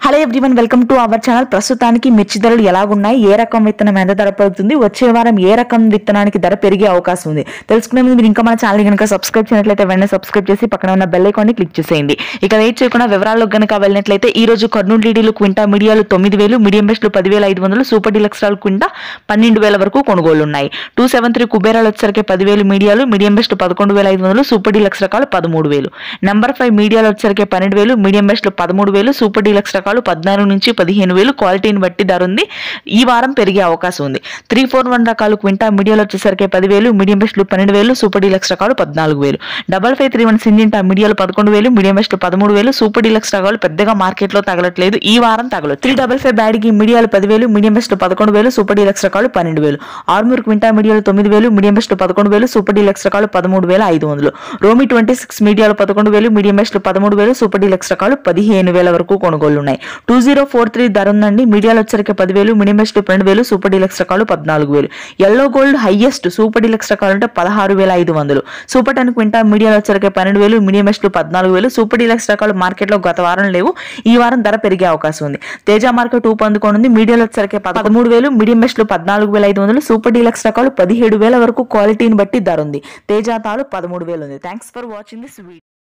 Hello everyone, welcome to our channel. ప్రస్తుతానికి మిర్చి ధరలు ఎలాగున్నాయి, ఏ రకం విత్తనం ఎంత ధర పడుతుంది, వచ్చే వారం ఏ రకం విత్తనానికి ధర పెరిగే అవకాశం ఉంది తెలుసుకునే ముందు మీరు ఇంకా మన ఛానల్ కనుక సబ్స్క్రైబ్ చేయనట్లయితే వెంటనే సబ్స్క్రైబ్ చేసి పక్కన ఉన్న బెల్ ఐకాన్ ని క్లిక్ చేసేయండి. ఇక వెయిట్ చేయకుండా వివరాల్లోకి కనుక వెళ్ళినట్లయితే ఈ రోజు కర్నూలు డీడీలు క్వింటా మీడియాలు 9,000, మీడియం బెస్ట్లు 10,500, సూపర్ డీలక్స్ రాలు క్వింటా 12,000 వరకు కొనుగోలు ఉన్నాయి. 273 కుబేరాలు వచ్చేసరికి 10,000 మీడియాలు, మీడియం బెస్ట్ 11,500, సూపర్ డీలక్స్ రకాలు 13,000. నెంబర్ 5 మీడియాలు వచ్చేసరికి 12,000, మీడియం బెస్ట్లు 13,000, సూపర్ డీలక్స్ రకాలు 14 నుంచి 15,000. క్వాలిటీని బట్టి ధర ఉంది, ఈ వారం పెరిగే అవకాశం ఉంది. 341 రకాలు క్వింటా మీడియాలు వచ్చేసరికి 10,000, మీడియం బెస్ట్లు 12,000, సూపర్ డీలక్స్ రకాలు 14,000. 5531 సింజింటా మీడియాలు 11,000, మీడియం బెస్ట్లు 13,000, సూపర్ డీలక్స్ రకాలు పెద్దగా మార్కెట్ లో తగలట్లేదు, ఈ వారం తగలదు. 355 బ్యాడ్కి మీడియాలు 10,000, మీడియం బెస్ట్లు 11,000, సూపర్ డీలక్స్ రకాలు 12,000. ఆర్మూర్ క్వింటా మీడియాలు 9,000, మీడియం బెస్ట్లు 11,000, సూపర్ డీలక్స్ రకాలు 13,500. రోమి 26 మీడియాలు 11,000, మీడియం బెస్ట్లు 13,000, సూపర్ డీలక్స్ రకాలు 15,000 వరకు కొనుగోలు ఉన్నాయి. 2043 ధర ఉందండి. మీడియాలు వచ్చరికి 10,000, మీడియం బెస్ట్ 12,000, సూపర్ డీలక్స్ రకాలు 14,000. Yellow gold highest super deluxe రకాలు అంటే 16,500. సూపర్ 10 క్వింటా మీడియాలు వచ్చరికి 12,000, మీడియం బెస్ట్ 14,000, సూపర్ డీలక్స్ రకాలు మార్కెట్ లో గత వారం లేవు, ఈ వారం ధర పెరిగే అవకాశం ఉంది. తేజ మార్కెట్ పొందుకోనుంది. మీడియాలు వచ్చరికి 13,000, మీడియం బెస్ట్ 14,500, సూపర్ డీలక్స్ రకాలు 17,000 వరకు క్వాలిటీని బట్టి ధర ఉంది. తేజ తాలు 13,000 ఉంది. Thanks for watching this video.